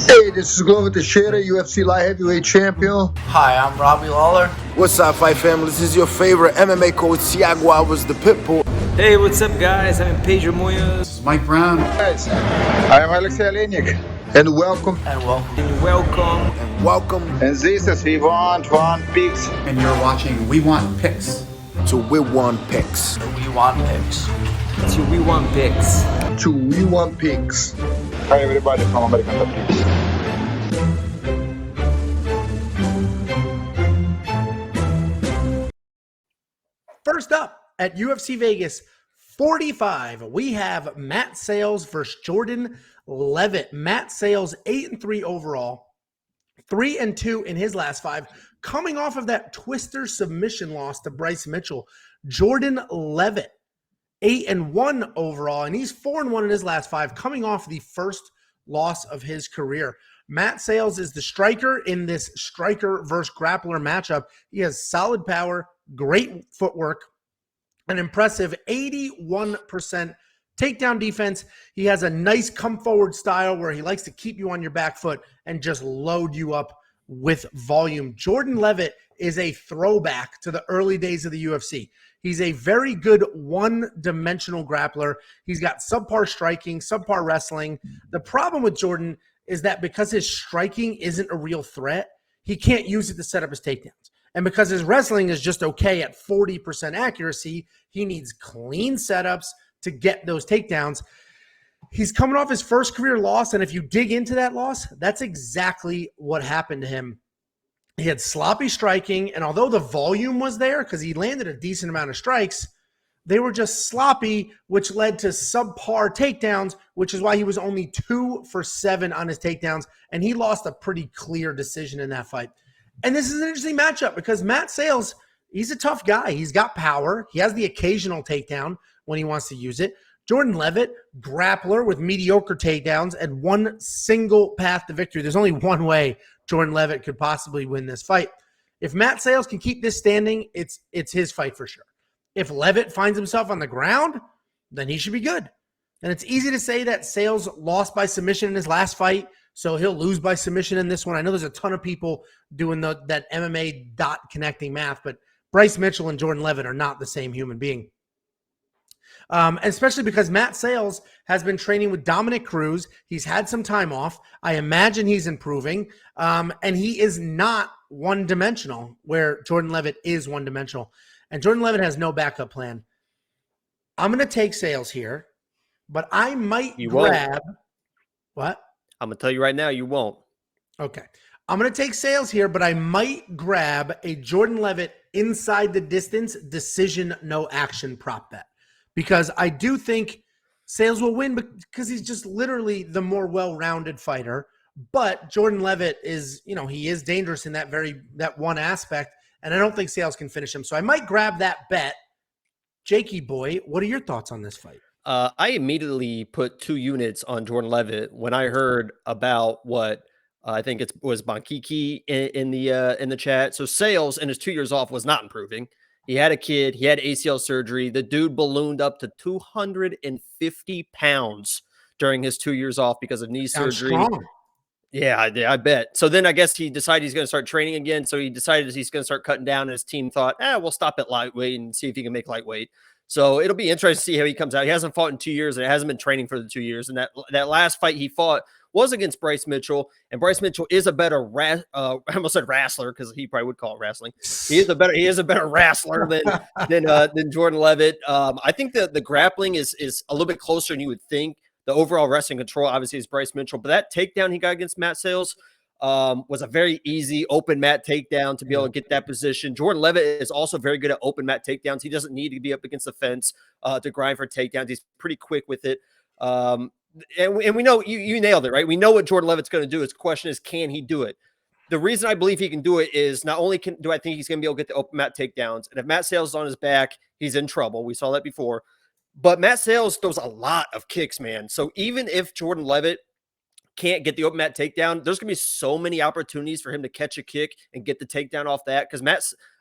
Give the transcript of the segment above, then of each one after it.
Hey, this is Glover Teixeira, UFC light heavyweight champion. Hi, I'm Robbie Lawler. What's up, fight family? This is your favorite MMA coach, Thiago Alves, the Pitbull. Hey, what's up, guys? I'm Pedro Munoz. This is Mike Brown. Guys, I am Alexei Olenek, and welcome. And this is We Want One Picks. And you're watching We Want Picks. To We Want Picks. We want picks. To We Want Picks. To We Want Picks. Hi everybody from American Top Picks. First up at UFC Vegas 45, we have Matt Sayles versus Jordan Leavitt. Matt Sayles 8-3 overall, 3-2 in his last 5, coming off of that twister submission loss to Bryce Mitchell. Jordan Leavitt 8-1 overall, and he's 4-1 in his last 5, coming off the first loss of his career. Matt Sayles is the striker in this striker versus grappler matchup. He has solid power, great footwork, an impressive 81% takedown defense. He has a nice come forward style where he likes to keep you on your back foot and just load you up with volume. Jordan Leavitt is a throwback to the early days of the UFC. He's a very good one-dimensional grappler. He's got subpar striking, subpar wrestling. The problem with Jordan is that because his striking isn't a real threat, he can't use it to set up his takedowns. And because his wrestling is just okay at 40% accuracy, he needs clean setups to get those takedowns. He's coming off his first career loss, and if you dig into that loss, that's exactly what happened to him. He had sloppy striking, and although the volume was there because he landed a decent amount of strikes, they were just sloppy, which led to subpar takedowns, which is why he was only 2 for 7 on his takedowns, and he lost a pretty clear decision in that fight. And this is an interesting matchup because Matt Sayles, he's a tough guy. He's got power. He has the occasional takedown when he wants to use it. Jordan Leavitt, grappler with mediocre takedowns and one single path to victory. There's only one way Jordan Leavitt could possibly win this fight. If Matt Sayles can keep this standing, it's his fight for sure. If Leavitt finds himself on the ground, then he should be good. And it's easy to say that Sayles lost by submission in his last fight, so he'll lose by submission in this one. I know there's a ton of people doing that MMA dot connecting math, but Bryce Mitchell and Jordan Leavitt are not the same human being. Especially because Matt Sayles has been training with Dominic Cruz. He's had some time off. I imagine he's improving. And he is not one-dimensional, where Jordan Leavitt is one-dimensional. And Jordan Leavitt has no backup plan. I'm going to take Sayles here, but I might grab – what? I'm going to tell you right now, you won't. Okay. I'm going to take Sayles here, but I might grab a Jordan Leavitt inside the distance decision no action prop bet. Because I do think Sayles will win because he's just literally the more well-rounded fighter. But Jordan Leavitt is, he is dangerous in that one aspect, and I don't think Sayles can finish him. So I might grab that bet. Jakey boy, what are your thoughts on this fight? I immediately put 2 units on Jordan Leavitt when I heard about what I think it was Bankiki in the chat. So Sayles in his 2 years off was not improving. He had a kid. He had ACL surgery. The dude ballooned up to 250 pounds during his 2 years off because of knee surgery. Strong. Yeah, I bet. So then I guess he decided he's going to start training again. So he decided he's going to start cutting down. And his team thought, we'll stop at lightweight and see if he can make lightweight. So it'll be interesting to see how he comes out. He hasn't fought in 2 years, and it hasn't been training for the 2 years. And that last fight he fought was against Bryce Mitchell, and Bryce Mitchell is a better I almost said wrestler because he probably would call it wrestling. He is a better wrestler than Jordan Leavitt. I think that the grappling is a little bit closer than you would think. The overall wrestling control obviously is Bryce Mitchell, but that takedown he got against Matt Sayles was a very easy open mat takedown to be able to get that position. Jordan Leavitt is also very good at open mat takedowns. He doesn't need to be up against the fence to grind for takedowns. He's pretty quick with it. And we know you nailed it, right? We know what Jordan Leavitt's going to do. His question is, can he do it? The reason I believe he can do it is not only do I think he's going to be able to get the open mat takedowns, and if Matt Sayles is on his back, he's in trouble. We saw that before. But Matt Sayles throws a lot of kicks, man. So even if Jordan Leavitt can't get the open mat takedown, there's going to be so many opportunities for him to catch a kick and get the takedown off that. Because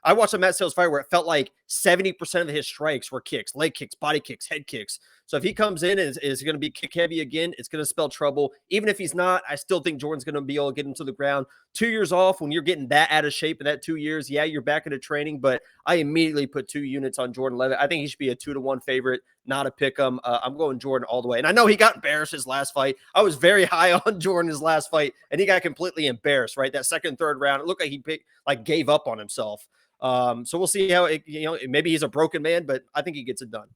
I watched a Matt Sayles fight where it felt like 70% of his strikes were kicks, leg kicks, body kicks, head kicks. So if he comes in and is going to be kick heavy again, it's going to spell trouble. Even if he's not, I still think Jordan's going to be able to get him to the ground. 2 years off, when you're getting that out of shape in that 2 years, yeah, you're back into training, but I immediately put 2 units on Jordan Leavitt. I think he should be a 2-1 favorite, not a pick 'em. I'm going Jordan all the way. And I know he got embarrassed his last fight. I was very high on Jordan his last fight, and he got completely embarrassed, right? That second, third round, it looked like he gave up on himself. So we'll see how maybe he's a broken man, but I think he gets it done.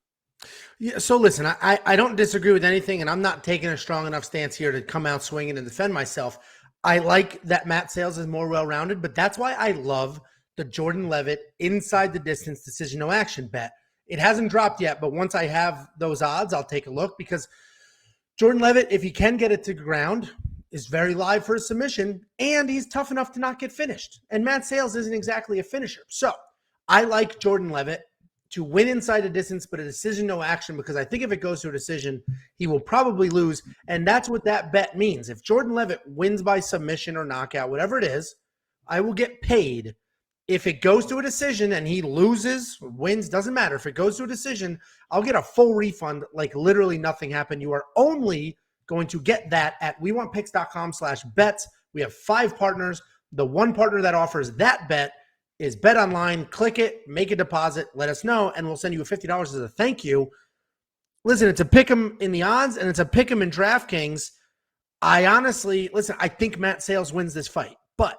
Yeah. So listen, I don't disagree with anything, and I'm not taking a strong enough stance here to come out swinging and defend myself. I like that Matt Sayles is more well-rounded, but that's why I love the Jordan Leavitt inside the distance decision no action bet. It hasn't dropped yet, but once I have those odds, I'll take a look, because Jordan Leavitt, if he can get it to the ground, is very live for a submission, and he's tough enough to not get finished. And Matt Sayles isn't exactly a finisher. So I like Jordan Leavitt to win inside a distance, but a decision, no action, because I think if it goes to a decision, he will probably lose. And that's what that bet means. If Jordan Leavitt wins by submission or knockout, whatever it is, I will get paid. If it goes to a decision and he loses, wins, doesn't matter. If it goes to a decision, I'll get a full refund, like literally nothing happened. You are only going to get that at wewantpicks.com/bets. We have 5 partners. The one partner that offers that bet is Bet Online. Click it, make a deposit, let us know, and we'll send you $50 as a thank you. Listen, it's a pick 'em in the odds, and it's a pick 'em in DraftKings. I think Matt Sayles wins this fight, but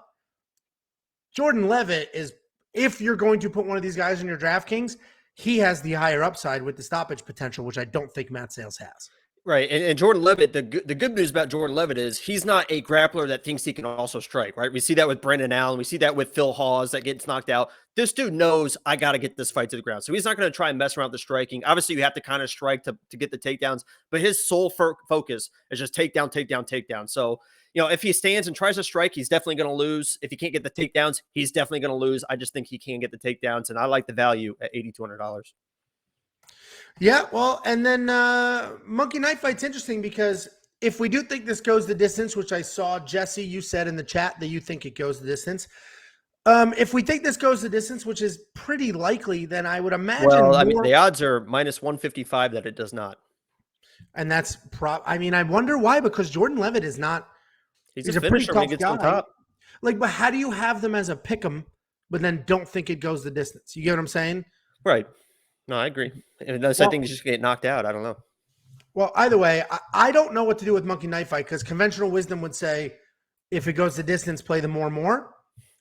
Jordan Leavitt is, if you're going to put one of these guys in your DraftKings, he has the higher upside with the stoppage potential, which I don't think Matt Sayles has. Right. And Jordan Leavitt, the good news about Jordan Leavitt is he's not a grappler that thinks he can also strike, right? We see that with Brendan Allen. We see that with Phil Hawes that gets knocked out. This dude knows, I got to get this fight to the ground. So he's not going to try and mess around with the striking. Obviously, you have to kind of strike to get the takedowns, but his sole focus is just takedown, takedown, takedown. So, if he stands and tries to strike, he's definitely going to lose. If he can't get the takedowns, he's definitely going to lose. I just think he can get the takedowns, and I like the value at $8,200. Yeah, well, and then Monkey Knife Fight's interesting, because if we do think this goes the distance, which I saw, Jesse, you said in the chat that you think it goes the distance. If we think this goes the distance, which is pretty likely, then I would imagine. Well, I mean, the odds are -155 that it does not. And that's I wonder why, because Jordan Leavitt is not. He's a finisher when he gets on top. But how do you have them as a pick 'em, but then don't think it goes the distance? You get what I'm saying? Right. No, I agree. Unless I think he's just going to get knocked out. I don't know. Well, either way, I don't know what to do with Monkey Knife Fight, because conventional wisdom would say if it goes the distance, play the more,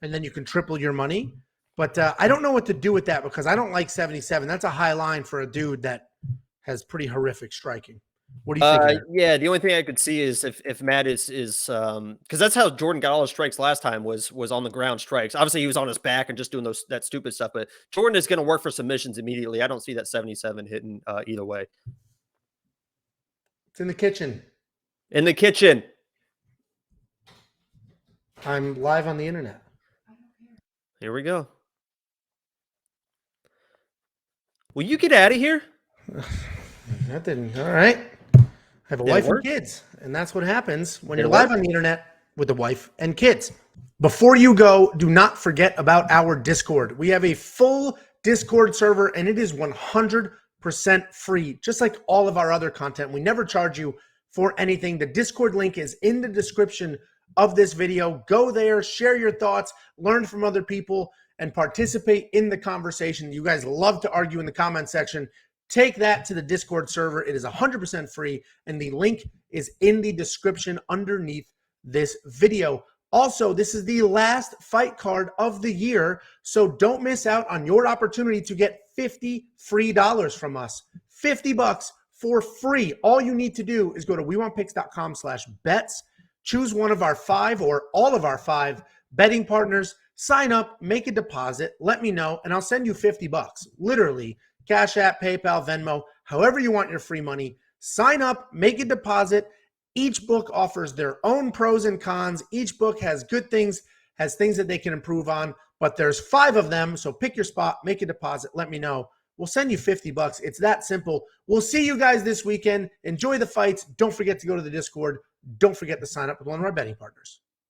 and then you can triple your money. But I don't know what to do with that, because I don't like 77. That's a high line for a dude that has pretty horrific striking. What do you think? Yeah, the only thing I could see is if Matt is because that's how Jordan got all his strikes last time was on the ground strikes. Obviously, he was on his back and just doing that stupid stuff. But Jordan is going to work for submissions immediately. I don't see that 77 hitting either way. It's in the kitchen. In the kitchen. I'm live on the internet. Here we go. Will you get out of here? That didn't. All right. I have a wife and kids, and that's what happens when you're live on the internet with a wife and kids. Before you go, do not forget about our Discord. We have a full Discord server, and it is 100% free, just like all of our other content. We never charge you for anything. The Discord link is in the description of this video. Go there, share your thoughts, learn from other people, and participate in the conversation. You guys love to argue in the comment section. Take that to the Discord server. It is 100% free, and the link is in the description underneath this video. Also, this is the last fight card of the year, so don't miss out on your opportunity to get $50 free from us. $50 for free. All you need to do is go to wewantpicks.com/bets, choose one of our 5 or all of our 5 betting partners, sign up, make a deposit, let me know, and I'll send you $50. Literally, Cash App, PayPal, Venmo, however you want your free money. Sign up, make a deposit. Each book offers their own pros and cons. Each book has good things, has things that they can improve on, but there's 5 of them. So pick your spot, make a deposit, let me know. We'll send you $50. It's that simple. We'll see you guys this weekend. Enjoy the fights. Don't forget to go to the Discord. Don't forget to sign up with one of our betting partners.